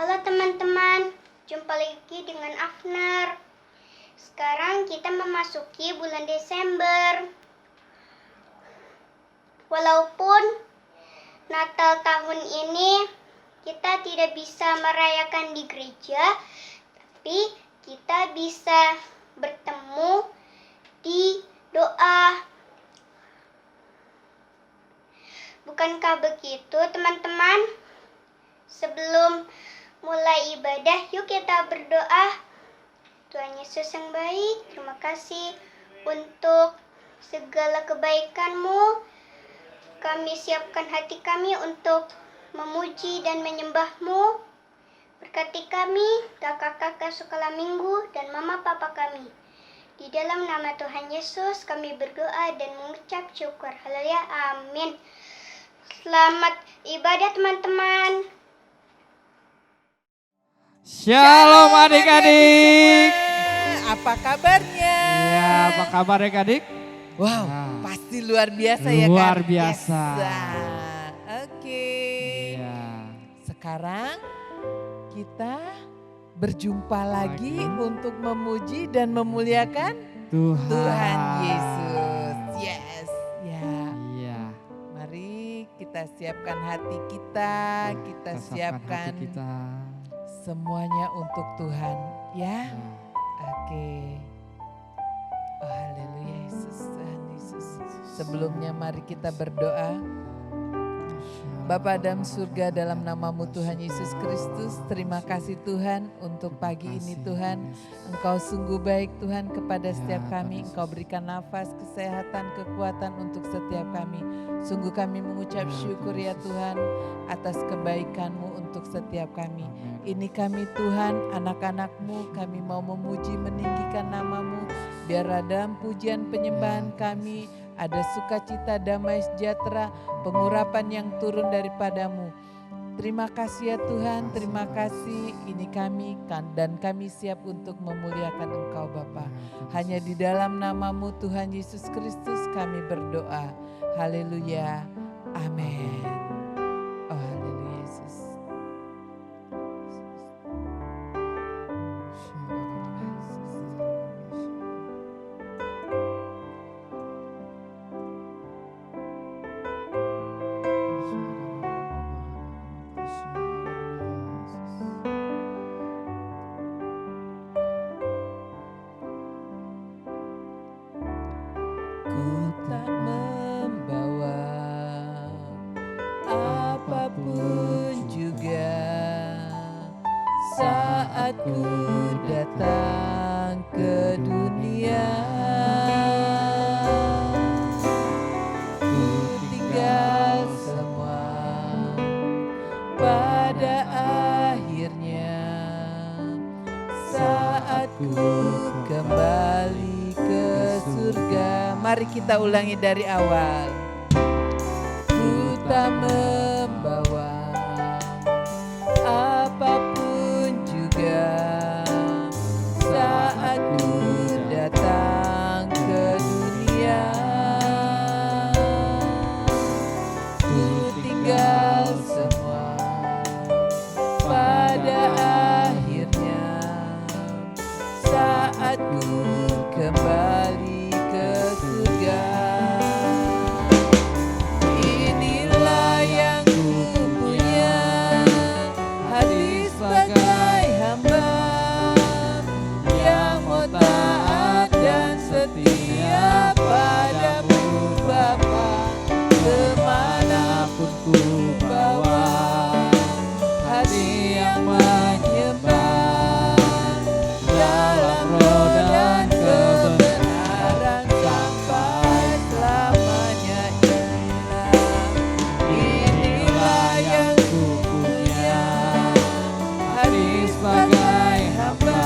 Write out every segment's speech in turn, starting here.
Halo teman-teman, jumpa lagi dengan Afner. Sekarang kita memasuki bulan Desember. Walaupun Natal tahun ini kita tidak bisa merayakan di gereja, tapi kita bisa bertemu di doa. Bukankah begitu, teman-teman? Sebelum mulai ibadah, yuk kita berdoa. Tuhan Yesus yang baik, terima kasih untuk segala kebaikan-Mu. Kami siapkan hati kami untuk memuji dan menyembah-Mu. Berkati kami, kakak-kakak sekolah minggu, dan mama papa kami. Di dalam nama Tuhan Yesus kami berdoa dan mengucap syukur. Haleluya, amin. Selamat ibadah teman-teman. Shalom adik-adik. Apa kabarnya? Ya, apa kabar adik-adik? Wow, Nah, pasti luar biasa ya kan? luar biasa. Yes. Oke. Ya, Sekarang kita berjumpa lagi untuk memuji dan memuliakan Tuhan Yesus. Yes. Ya, Iya. mari kita siapkan hati kita, kita siapkan hati kita. semuanya untuk Tuhan ya. Ya. Oke. Oh, haleluya Yesus, Tuhan Yesus. Sebelumnya mari kita berdoa. Bapa dalam surga, dalam nama-Mu Tuhan Yesus Kristus, terima kasih Tuhan untuk pagi ini Tuhan. Engkau sungguh baik Tuhan kepada setiap kami. Engkau berikan nafas, kesehatan, kekuatan untuk setiap kami. Sungguh kami mengucap syukur ya Tuhan atas kebaikan-Mu untuk setiap kami. Ini kami Tuhan, anak-anak-Mu, kami mau memuji meninggikan nama-Mu. Biar dalam pujian penyembahan kami ada sukacita, damai sejahtera, pengurapan yang turun daripada-Mu. Terima kasih ya Tuhan, terima kasih. Ini kami dan kami siap untuk memuliakan Engkau Bapa. Hanya di dalam nama-Mu Tuhan Yesus Kristus kami berdoa. Haleluya, amin. Oh haleluya Yesus. Ku tak membawa apapun juga saat ku datang ke dunia. Ku tinggal semua pada akhirnya saat ku kembali ke surga. Mari kita ulangi dari awal. Ku tak membawa apapun juga saat ku datang ke dunia. Ku tinggal semua pada akhirnya saat ku kembali ke surga. Inilah yang ku punya, hati sebagai hamba yang mau taat dan setia padamu Bapa. Kemanapun ku bawa hati yang menyembah dalam roh dan kebenaran sampai selamanya. Inilah yang ku punya, hati sebagai hamba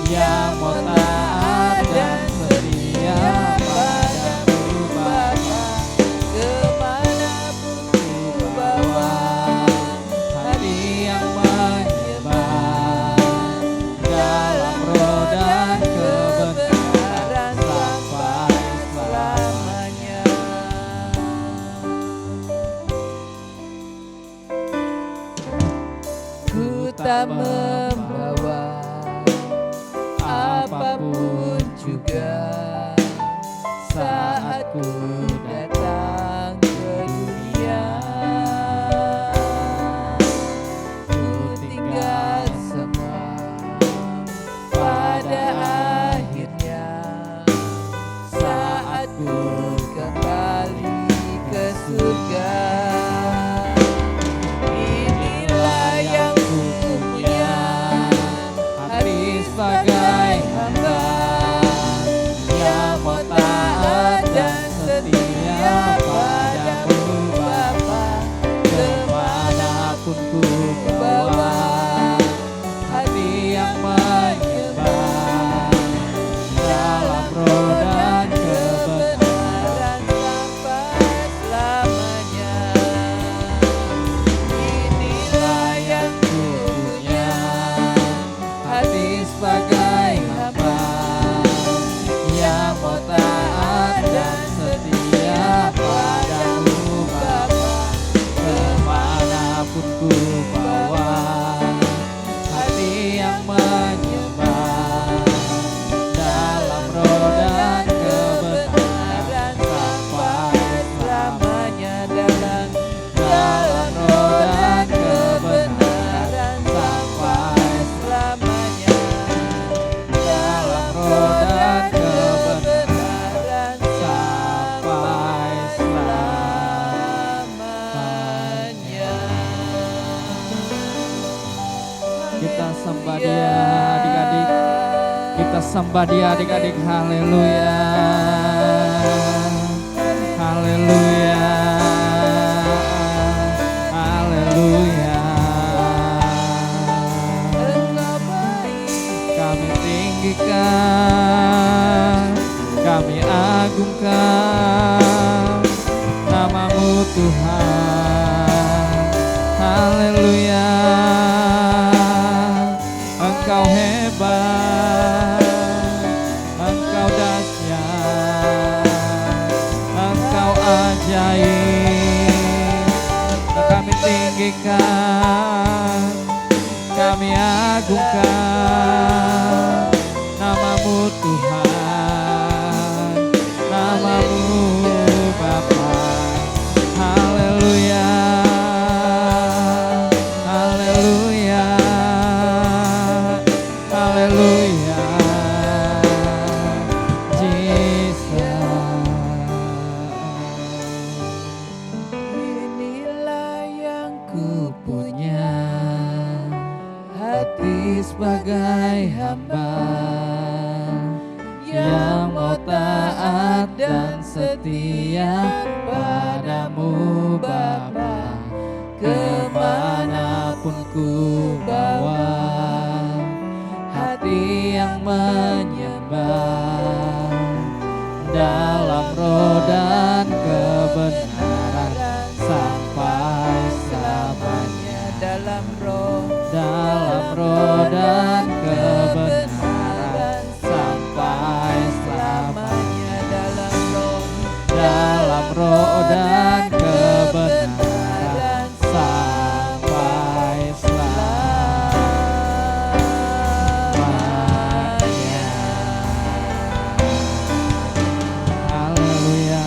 yang mau taat dan setia juga saat ku datang ke dunia. Ku tinggal semua pada akhirnya saat ku kembali ke surga. Inilah yang ku punya, hati sebagai hamba yang mau taat dan setia padamu Bapa. Kemanapun ku bawa, hati yang menyembah dalam roh dan kebenaran sampai selamanya. Inilah yang ku punya, hati sebagai hamba yang mau taat dan setia padamu Bapa. Kemanapun ku bawa, hati yang menyembah dalam roh dan kebenaran sampai selamanya. Dalam roh dan kebenaran sampai selamanya. Dalam roh dan kebenaran sampai selamanya. Kita sembah Dia adik-adik. Kita sembah Dia adik-adik. Haleluya. Haleluya. Haleluya. Engkau baik, Kami tinggikan, kami agungkan nama-Mu Tuhan. Haleluya. Engkau hebat, Engkau dahsyat, Engkau ajaib. Kami tinggikan, kami agungkan nama-Mu Tuhan, nama-Mu Bapa. Haleluya. Haleluya. Haleluya. Jesus. inilah yang Ku ku punya hati sebagai hamba yang mau taat dan setia padamu Bapa. Kemanapun ku bawa, hati yang menyembah dalam roh dan kebenaran sampai selamanya. dalam roh Dan kebenaran sampai selamanya. dalam roh Dan kebenaran sampai selamanya. Haleluya.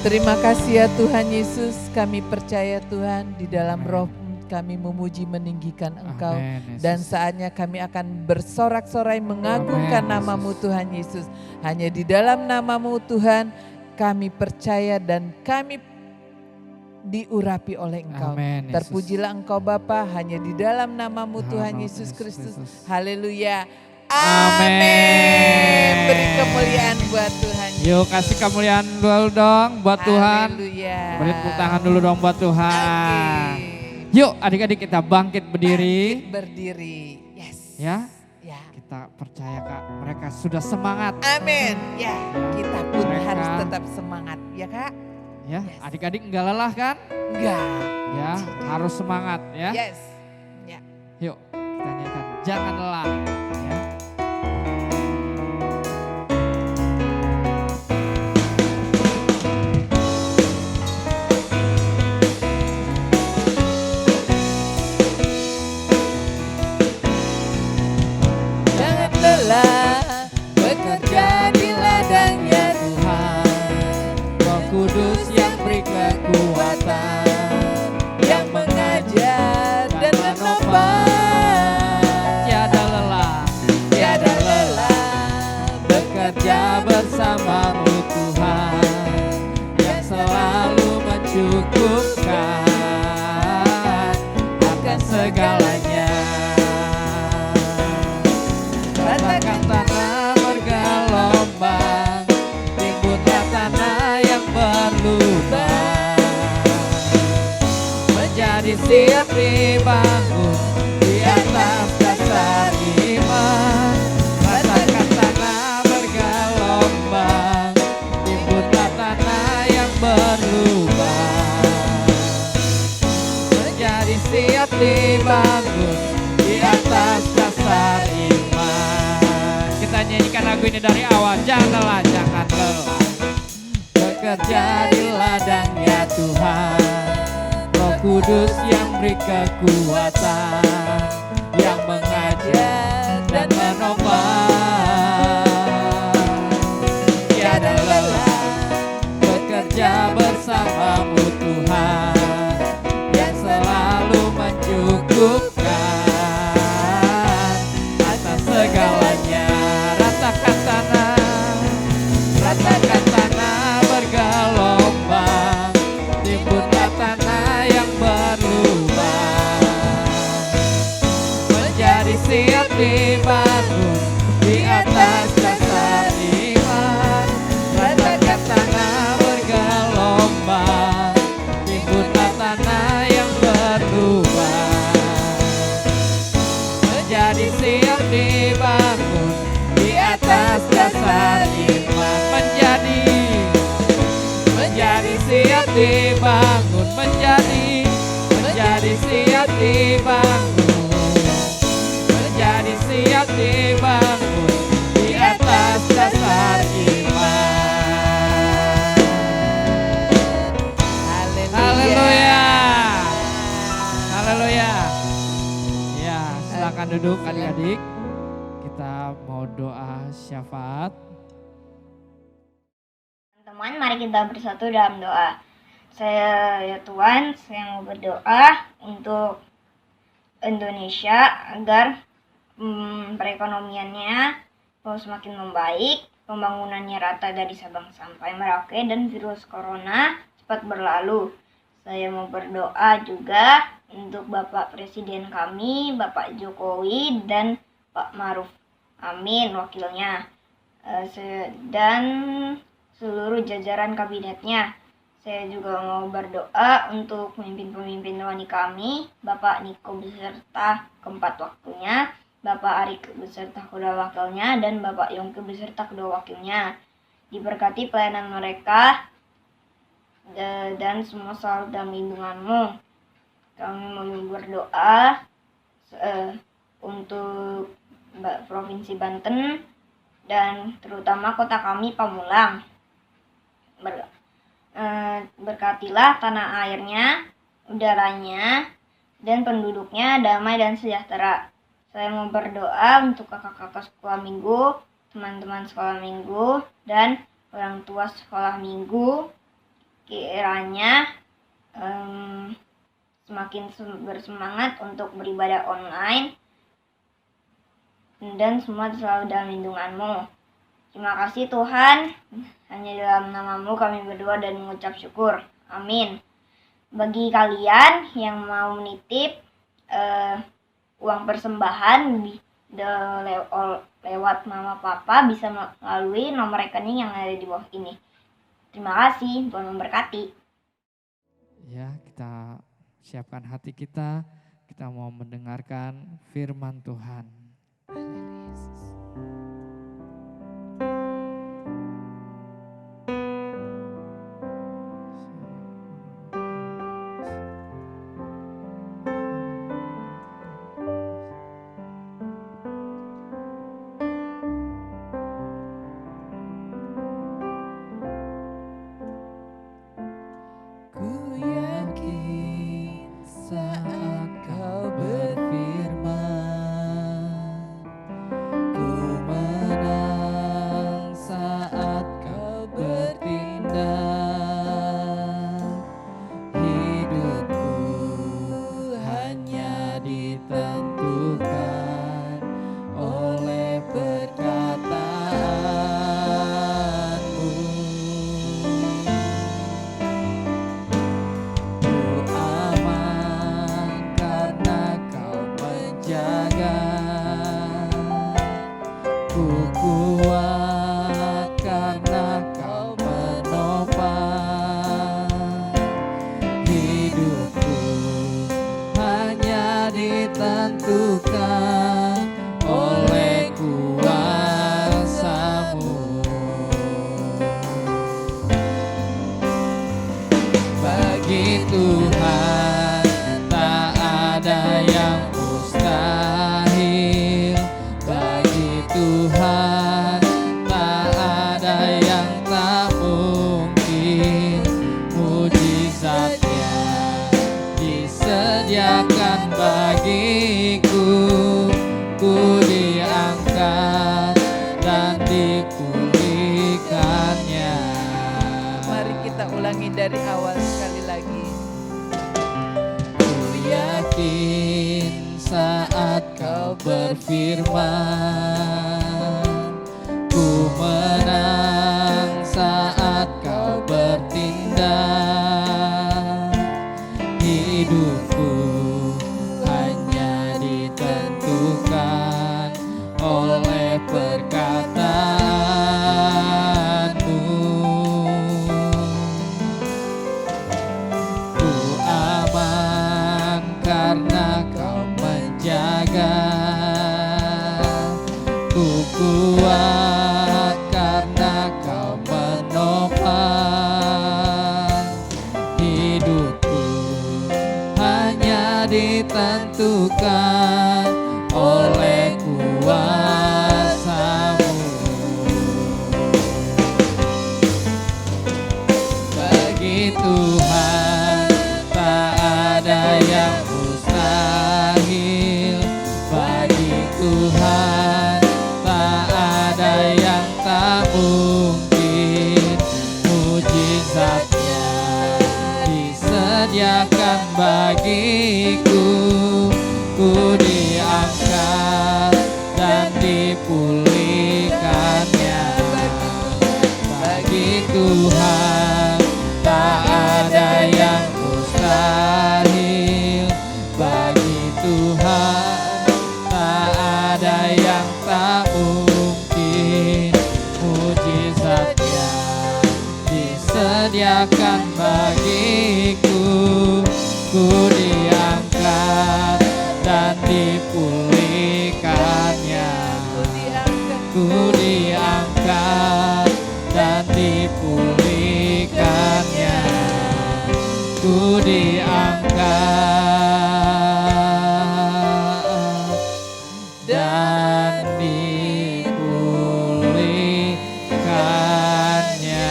Terima kasih ya Tuhan Yesus, kami percaya Tuhan di dalam roh kami memuji meninggikan Engkau. Amin, Yesus. Dan saatnya kami akan bersorak-sorai mengagungkan Amin, nama-Mu Yesus. Tuhan Yesus. Hanya di dalam nama-Mu Tuhan kami percaya dan kami diurapi oleh Engkau. Amin, Yesus. Terpujilah Engkau Bapa, hanya di dalam nama-Mu Tuhan Dalam Yesus Yesus Kristus. Kristus. Haleluya. Amin. Amin. Beri kemuliaan buat Tuhan Yesus. Yuk kasih kemuliaan dulu dong buat Tuhan. Haleluya. Beri tepuk tangan dulu dong buat Tuhan. Oke. Yuk adik-adik kita bangkit berdiri. Bangkit berdiri. Yes. Ya, Ya. kita percaya Kak, mereka sudah semangat. Amin. Ya, kita pun Mereka- harus tetap semangat. Ya Kak? Ya, Yes. adik-adik enggak lelah kan? Enggak. Ya, harus semangat ya. Yes. Ya. Yuk, kita nyanyikan jangan lelah ya. Jangan lelah bersamamu Tuhan, yang selalu mencukupkan akan segalanya. Ratakan tanah bergelombang, timbunlah tanah yang berlubang, menjadi siap dibangun di atas dasar iman. Ratakan tanah bergelombang, timbunlah tanah yang berlubang, menjadi siap dibangun di atas dasar iman. Kita nyanyikan lagu ini dari awal. Jangan lelah, jangan lelah, bekerja di ladangnya Tuhan. Roh Kudus yang beri kekuatan, yang mengajar dan menopang. Tiada lelah, bekerja bersamamu Tuhan, yang selalu mencukupkan atas segalanya. Ratakan tanah bergelombang, timbunlah tanah yang berlubang, menjadi siap dibangun di atas dasar iman. Ratakan tanah bergelombang, timbunlah tanah yang berlubang, menjadi siap dibangun di atas dasar iman. Menjadi siap dibangun, menjadi siap dibangun, menjadi siap dibangun di atas dasar iman. Haleluya, haleluya. Ya, silakan duduk adik-adik. Kita mau doa syafaat. Teman-teman, mari kita bersatu dalam doa. Ya Tuhan, saya mau berdoa untuk Indonesia agar perekonomiannya semakin membaik, pembangunannya rata dari Sabang sampai Merauke, dan virus corona cepat berlalu. Saya mau berdoa juga untuk Bapak Presiden kami, Bapak Jokowi dan Pak Maruf Amin wakilnya, dan seluruh jajaran kabinetnya. Saya juga mau berdoa untuk pemimpin-pemimpin rohani kami, Bapak Niko beserta keempat wakilnya, Bapak Arik beserta kedua wakilnya, dan Bapak Yongki beserta kedua wakilnya. Diberkati pelayanan mereka dan semua selalu dalam lindungan-Mu. Kami mau berdoa untuk Provinsi Banten dan terutama kota kami Pamulang. Berkatilah tanah airnya, udaranya, dan penduduknya damai dan sejahtera. Saya mau berdoa untuk kakak-kakak sekolah minggu, teman-teman sekolah minggu, dan orang tua sekolah minggu. Kiranya semakin bersemangat untuk beribadah online, dan semua selalu dalam lindungan-Mu. Terima kasih Tuhan, hanya dalam nama-Mu kami berdoa dan mengucap syukur. Amin. Bagi kalian yang mau menitip uang persembahan lewat Mama Papa, bisa melalui nomor rekening yang ada di bawah ini. Terima kasih, Tuhan memberkati. Ya, kita siapkan hati kita mau mendengarkan firman Tuhan. Saat kau berfirman, ku Ku kuat karena Kau menopang hidupku, hanya ditentukan oleh kuasa-Mu. Bagi Tuhan tak ada yang mustahil, bagi Tuhan tak ada yang tak mungkin. Mujizatnya disediakan bagiku, ku diangkat dan dipulihkannya. Mari kita ulangi dari awal sekali lagi. Ku yakin saat Kau berfirman, ku menang saat Kau bertindak. Hidupku hanya ditentukan oleh perkataan-Mu. Ku aman karena Kau menjaga, ku kuat karena Kau menopang hidupku, hanya ditentukan oleh kuasa-Mu. Bagi Tuhan tak ada yang mustahil, bagi Tuhan tak ada yang tak mungkin. Mujizatnya disediakan bagiku, ku diangkat dan dipulihkannya. Bagi Tuhan tak ada yang mustahil, bagi Tuhan tak ada yang tak mungkin. Mujizatnya disediakan bagiku, ku diangkat dan dipulihkannya. Ku diangkat dan dipulihkannya. Ku diangkat dan dipulihkannya.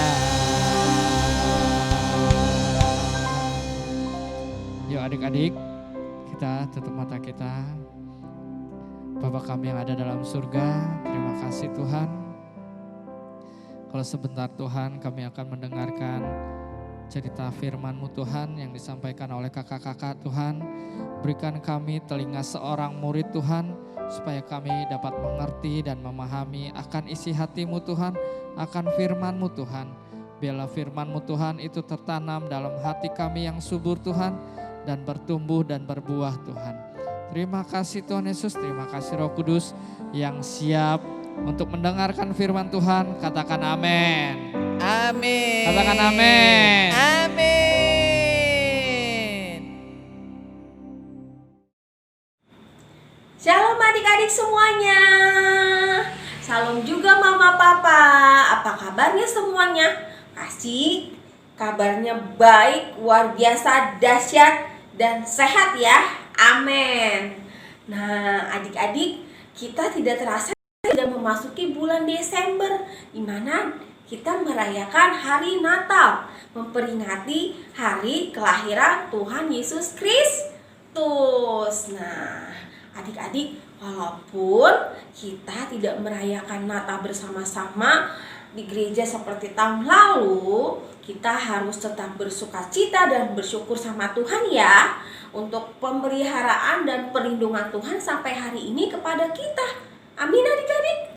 Yuk adik-adik, kita tutup mata kita. Bapa kami yang ada dalam surga, terima kasih Tuhan. Kalau sebentar Tuhan kami akan mendengarkan cerita firman-Mu Tuhan yang disampaikan oleh kakak-kakak Tuhan. Berikan kami telinga seorang murid Tuhan, supaya kami dapat mengerti dan memahami akan isi hati-Mu Tuhan, akan firman-Mu Tuhan. Biarlah firman-Mu Tuhan itu tertanam dalam hati kami yang subur Tuhan, dan bertumbuh dan berbuah Tuhan. Terima kasih Tuhan Yesus, terima kasih Roh Kudus yang siap untuk mendengarkan firman Tuhan. Katakan amin. Amin. Katakan amin. Amin. Shalom adik-adik semuanya. Salam juga mama papa. Apa kabarnya semuanya? Pasti kabarnya baik, luar biasa, dahsyat, dan sehat ya. Amin. Nah adik-adik, kita tidak terasa sudah memasuki bulan Desember, di mana kita merayakan hari Natal, memperingati hari kelahiran Tuhan Yesus Kristus. Nah, adik-adik, walaupun kita tidak merayakan Natal bersama-sama di gereja seperti tahun lalu, kita harus tetap bersukacita dan bersyukur sama Tuhan ya, untuk pemeliharaan dan perlindungan Tuhan sampai hari ini kepada kita. Amin adik-adik.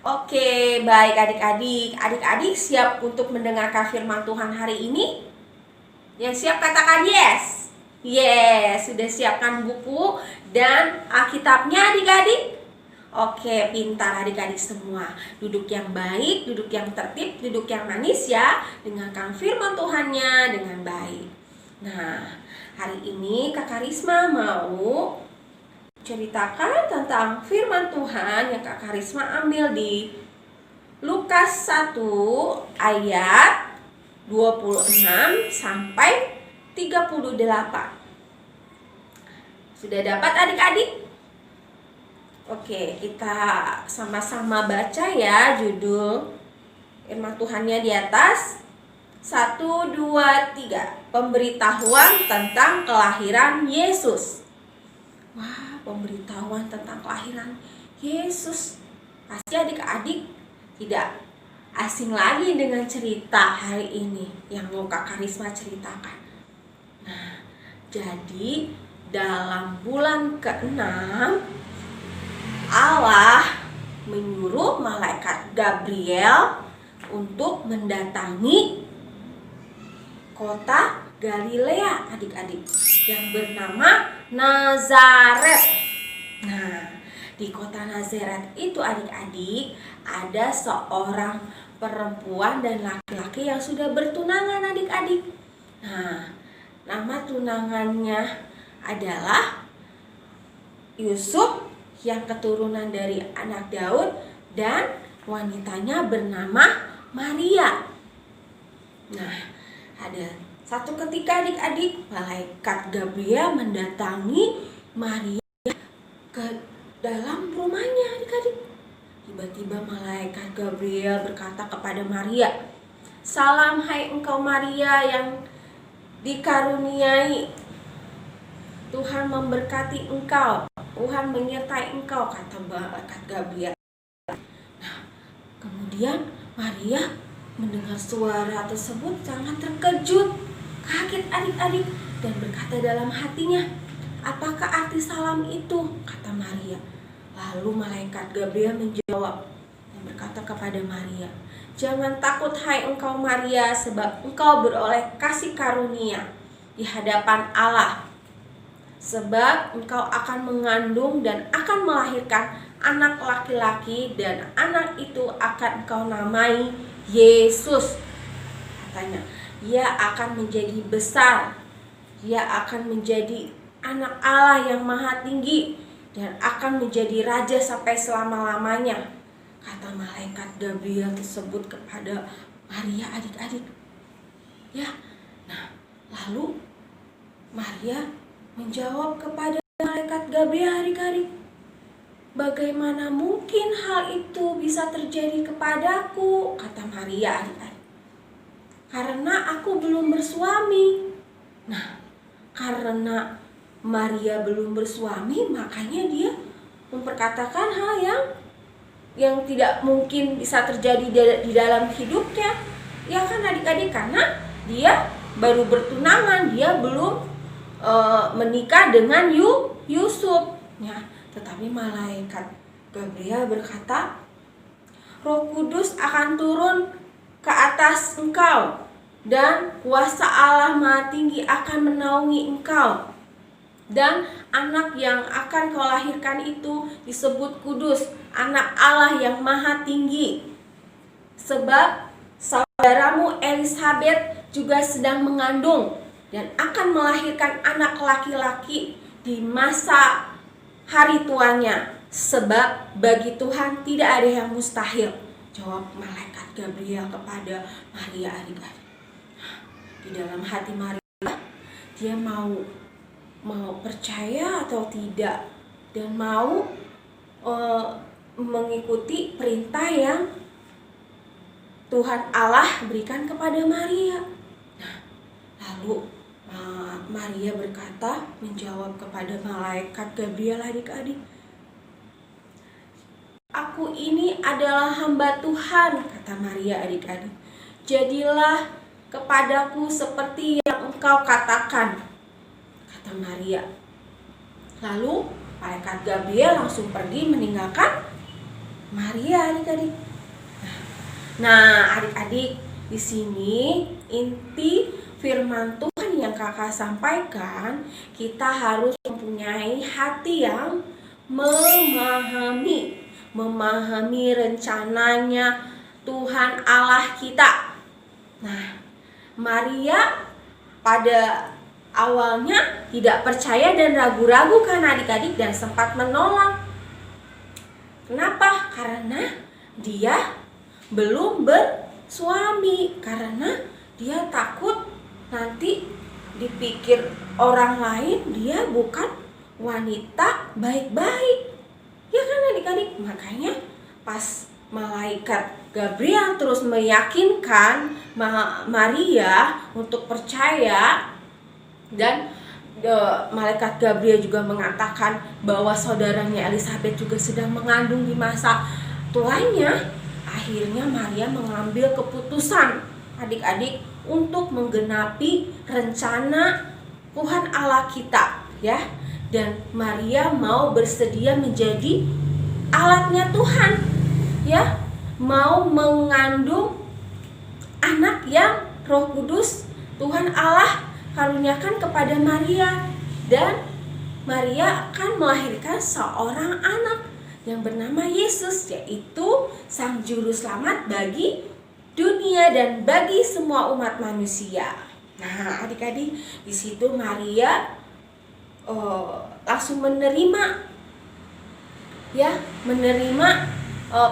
Oke, baik adik-adik. Adik-adik siap untuk mendengarkan firman Tuhan hari ini? Yang siap katakan yes. Yes, sudah siapkan buku dan Alkitabnya adik-adik? Oke, pintar adik-adik semua. Duduk yang baik, duduk yang tertib, duduk yang manis ya. Dengarkan firman Tuhannya dengan baik. Nah, hari ini Kakak Risma mau ceritakan tentang firman Tuhan yang Kakak Risma ambil di Lukas 1 ayat 26 sampai 38. Sudah dapat adik-adik? Oke, kita sama-sama baca ya judul firman Tuhannya di atas. 1, 2, 3. Pemberitahuan tentang kelahiran Yesus. Wah, pemberitahuan tentang kelahiran Yesus. Pasti adik-adik tidak asing lagi dengan cerita hari ini yang mau Kakak Risma ceritakan. Nah, jadi dalam bulan ke-6 Allah menyuruh malaikat Gabriel untuk mendatangi kota Galilea adik-adik yang bernama Nazaret. Nah, di kota Nazaret itu adik-adik ada seorang perempuan dan laki-laki yang sudah bertunangan adik-adik. Nah, nama tunangannya adalah Yusuf yang keturunan dari anak Daud dan wanitanya bernama Maria. Nah, ada satu ketika adik-adik malaikat Gabriel mendatangi Maria ke dalam rumahnya adik-adik. Tiba-tiba malaikat Gabriel berkata kepada Maria, "Salam hai engkau Maria yang dikaruniai, Tuhan memberkati engkau, Tuhan menyertai engkau," kata malaikat Gabriel. Nah, kemudian Maria mendengar suara tersebut sangat terkejut, kaget adik-adik, dan berkata dalam hatinya, "Apakah arti salam itu?" kata Maria. Lalu malaikat Gabriel menjawab dan berkata kepada Maria, "Jangan takut hai engkau Maria, sebab engkau beroleh kasih karunia di hadapan Allah. Sebab engkau akan mengandung dan akan melahirkan anak laki-laki, dan anak itu akan engkau namai Yesus." Katanya, ia akan menjadi besar, ia akan menjadi anak Allah yang maha tinggi, dan akan menjadi raja sampai selama-lamanya, kata malaikat Gabriel tersebut kepada Maria adik-adik. Ya, nah lalu Maria menjawab kepada malaikat Gabriel adik-adik, "Bagaimana mungkin hal itu bisa terjadi kepadaku?" kata Maria adik-adik. "Karena aku belum bersuami." Nah, karena Maria belum bersuami, makanya dia memperkatakan hal yang tidak mungkin bisa terjadi di dalam hidupnya. Ya kan adik-adik, karena dia baru bertunangan, dia belum menikah dengan Yusuf. Ya, tetapi malaikat Gabriel berkata, "Roh Kudus akan turun ke atas engkau, dan kuasa Allah Maha Tinggi akan menaungi engkau. Dan anak yang akan kau lahirkan itu disebut kudus, anak Allah yang Maha Tinggi. Sebab saudaramu Elisabet juga sedang mengandung dan akan melahirkan anak laki-laki di masa hari tuanya. Sebab bagi Tuhan tidak ada yang mustahil." Jawab malaikat Gabriel kepada Maria adik-adik. Di dalam hati Maria, dia mau percaya atau tidak, dan mau mengikuti perintah yang Tuhan Allah berikan kepada Maria. Nah, lalu Maria berkata, menjawab kepada malaikat Gabriel adik-adik, "Aku ini adalah hamba Tuhan," kata Maria adik-adik. "Jadilah kepadaku seperti yang engkau katakan," kata Maria. Lalu malaikat Gabriel langsung pergi meninggalkan Maria adik-adik. Nah, adik-adik, di sini inti firman Tuhan yang kakak sampaikan, kita harus mempunyai hati yang memahami. memahami rencananya Tuhan Allah kita. Nah, Maria pada awalnya tidak percaya dan ragu-ragu kan adik-adik, dan sempat menolak. Kenapa? Karena dia belum bersuami, karena dia takut nanti dipikir orang lain dia bukan wanita baik-baik. Ya kan adik-adik? Makanya pas malaikat Gabriel terus meyakinkan Maria untuk percaya, dan malaikat Gabriel juga mengatakan bahwa saudaranya Elizabeth juga sedang mengandung di masa tuanya. Akhirnya Maria mengambil keputusan adik-adik untuk menggenapi rencana Tuhan Allah kita, ya. Dan Maria mau bersedia menjadi alatnya Tuhan, ya, mau mengandung anak yang Roh Kudus Tuhan Allah karuniakan kepada Maria, dan Maria akan melahirkan seorang anak yang bernama Yesus, yaitu Sang Juru Selamat bagi dunia dan bagi semua umat manusia. Nah, adik-adik, di situ Maria langsung menerima, ya, menerima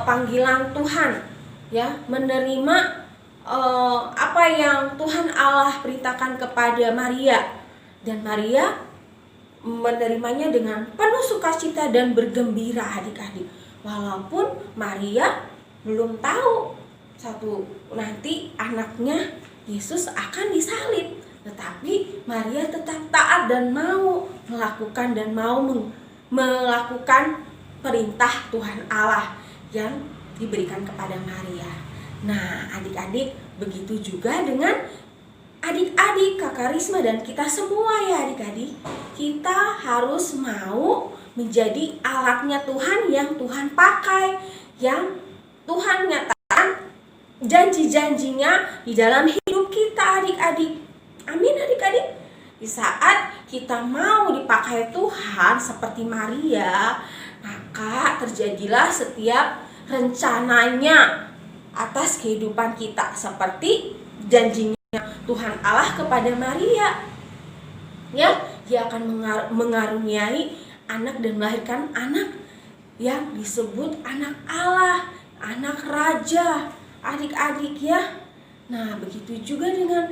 panggilan Tuhan, ya, menerima apa yang Tuhan Allah perintahkan kepada Maria, dan Maria menerimanya dengan penuh sukacita dan bergembira adik-adik. Walaupun Maria belum tahu nanti anaknya Yesus akan disalib, tetapi Maria tetap taat dan mau melakukan perintah Tuhan Allah yang diberikan kepada Maria. Nah, adik-adik, begitu juga dengan adik-adik Kakak Risma dan kita semua, ya adik-adik. Kita harus mau menjadi alatnya Tuhan yang Tuhan pakai, yang Tuhan nyatakan janji-janjinya di dalam hidup kita adik-adik. Amin adik-adik. Di saat kita mau dipakai Tuhan seperti Maria, maka terjadilah setiap rencananya atas kehidupan kita seperti janjinya Tuhan Allah kepada Maria. Ya, dia akan mengaruniai anak dan melahirkan anak yang disebut anak Allah, anak raja, adik-adik ya. Nah, begitu juga dengan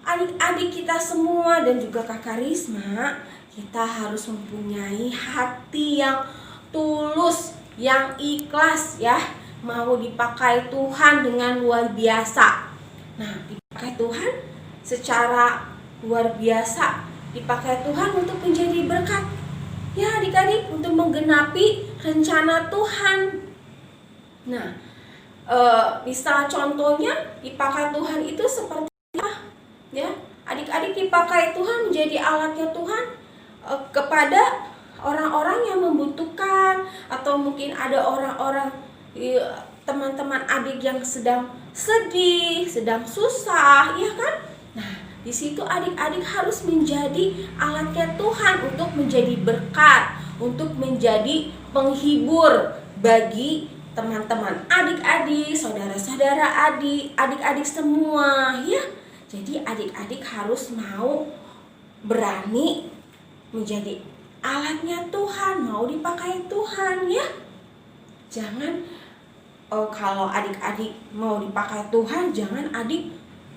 adik-adik kita semua dan juga Kakak Risma, kita harus mempunyai hati yang tulus, yang ikhlas ya, mau dipakai Tuhan dengan luar biasa. Nah, dipakai Tuhan secara luar biasa, dipakai Tuhan untuk menjadi berkat. Ya adik-adik, untuk menggenapi rencana Tuhan. Nah, bisa contohnya dipakai Tuhan itu seperti apa? Ya, adik-adik dipakai Tuhan menjadi alatnya Tuhan kepada orang-orang yang membutuhkan, atau mungkin ada orang-orang teman-teman adik yang sedang sedih, sedang susah, ya kan? Nah, di situ adik-adik harus menjadi alatnya Tuhan untuk menjadi berkat, untuk menjadi penghibur bagi teman-teman adik-adik, saudara-saudara adik-adik semua, ya. Jadi adik-adik harus mau berani menjadi alatnya Tuhan, mau dipakai Tuhan, ya. Jangan kalau adik-adik mau dipakai Tuhan, jangan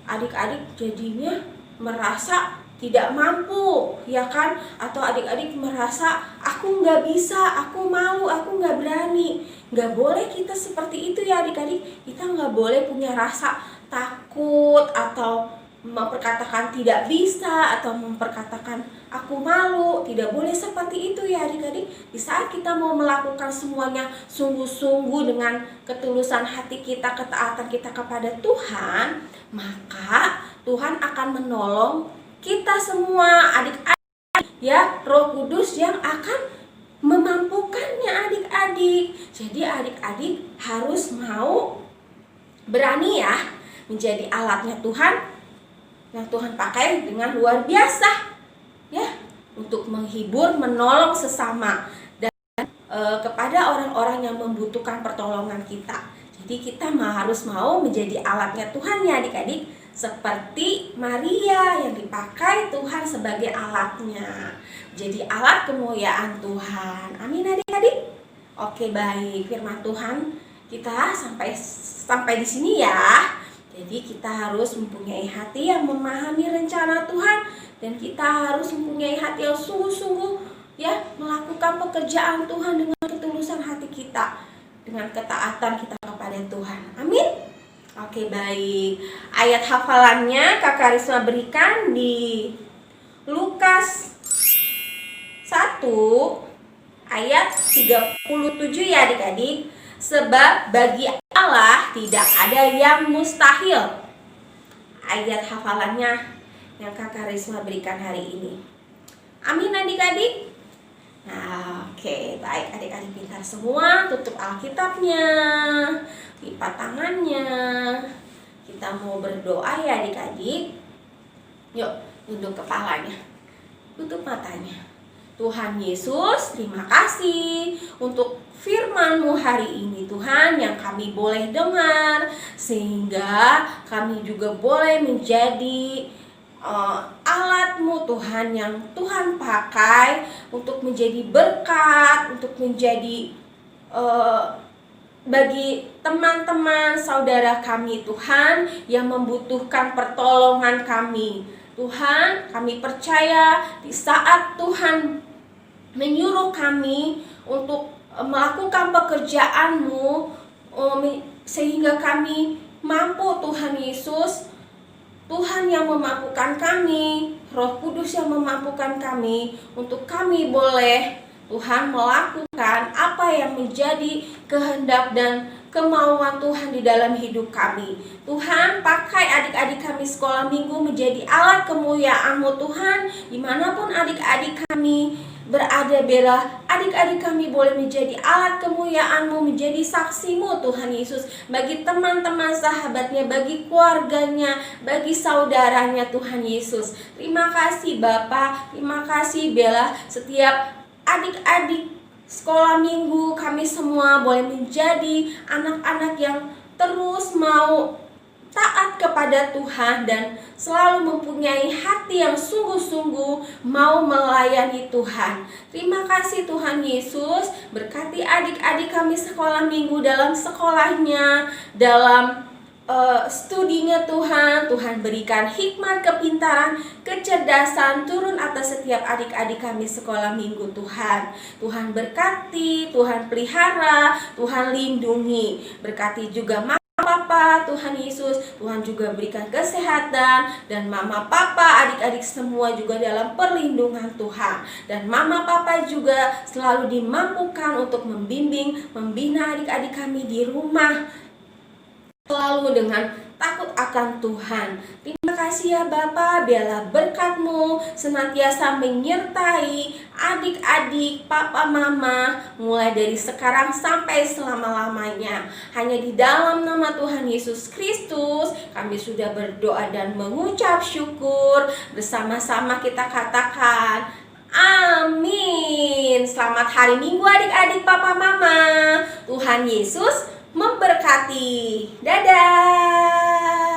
adik-adik jadinya merasa tidak mampu, ya kan? Atau adik-adik merasa aku nggak bisa, aku malu, aku nggak berani. Nggak boleh kita seperti itu ya adik-adik. Kita nggak boleh punya rasa takut atau memperkatakan tidak bisa atau memperkatakan aku malu. Tidak boleh seperti itu ya adik-adik. Di saat kita mau melakukan semuanya sungguh-sungguh dengan ketulusan hati kita, ketaatan kita kepada Tuhan, maka Tuhan akan menolong kita semua adik-adik, ya, Roh Kudus yang akan memampukannya adik-adik. Jadi adik-adik harus mau berani ya menjadi alatnya Tuhan yang Tuhan pakai dengan luar biasa, ya, untuk menghibur, menolong sesama, dan kepada orang-orang yang membutuhkan pertolongan kita. Jadi kita harus mau menjadi alatnya Tuhan ya adik-adik, seperti Maria yang dipakai Tuhan sebagai alatnya. Jadi alat kemuliaan Tuhan. Amin adik-adik. Oke, baik, firman Tuhan kita sampai di sini ya. Jadi kita harus mempunyai hati yang memahami rencana Tuhan, dan kita harus mempunyai hati yang sungguh-sungguh ya melakukan pekerjaan Tuhan dengan ketulusan hati kita, dengan ketaatan kita kepada Tuhan. Amin. Oke, baik. Ayat hafalannya Kakak Risma berikan di Lukas 1 ayat 37 ya adik-adik. Sebab bagi Allah tidak ada yang mustahil. Ayat hafalannya yang Kakak Risma berikan hari ini. Amin adik-adik. Nah, oke, baik adik-adik pintar semua, tutup Alkitabnya, lipat tangannya. Kita mau berdoa ya adik-adik. Yuk, tunduk kepalanya, tutup matanya. Tuhan Yesus, terima kasih untuk firman-Mu hari ini Tuhan, yang kami boleh dengar, sehingga kami juga boleh menjadi alat-Mu Tuhan, yang Tuhan pakai untuk menjadi berkat, untuk menjadi bagi teman-teman saudara kami Tuhan yang membutuhkan pertolongan kami. Tuhan, kami percaya di saat Tuhan menyuruh kami untuk melakukan pekerjaan-Mu, sehingga kami mampu Tuhan Yesus, Tuhan yang memampukan kami, Roh Kudus yang memampukan kami, untuk kami boleh Tuhan melakukan apa yang menjadi kehendak dan kemauan Tuhan di dalam hidup kami. Tuhan, pakai adik-adik kami sekolah minggu menjadi alat kemuliaan-Mu Tuhan. Dimanapun adik-adik kami berada, Bella, adik-adik kami boleh menjadi alat kemuliaan-Mu, menjadi saksi-Mu Tuhan Yesus, bagi teman-teman sahabatnya, bagi keluarganya, bagi saudaranya Tuhan Yesus. Terima kasih Bapa, terima kasih Bella. Setiap adik-adik sekolah minggu kami semua boleh menjadi anak-anak yang terus mau taat kepada Tuhan dan selalu mempunyai hati yang sungguh-sungguh mau melayani Tuhan. Terima kasih Tuhan Yesus, berkati adik-adik kami sekolah minggu dalam sekolahnya, dalam studinya Tuhan. Tuhan berikan hikmat, kepintaran, kecerdasan turun atas setiap adik-adik kami sekolah minggu Tuhan. Tuhan berkati, Tuhan pelihara, Tuhan lindungi. Berkati juga Papa, Tuhan Yesus, Tuhan juga berikan kesehatan, dan Mama Papa, adik-adik semua juga dalam perlindungan Tuhan. Dan Mama Papa juga selalu dimampukan untuk membimbing, membina adik-adik kami di rumah, selalu dengan takut akan Tuhan. Terima kasih ya Bapa, biarlah berkat-Mu senantiasa menyertai adik-adik, papa, mama, mulai dari sekarang sampai selama-lamanya. Hanya di dalam nama Tuhan Yesus Kristus kami sudah berdoa dan mengucap syukur. Bersama-sama kita katakan amin. Selamat hari Minggu adik-adik, papa, mama. Tuhan Yesus memberkati. Dadah.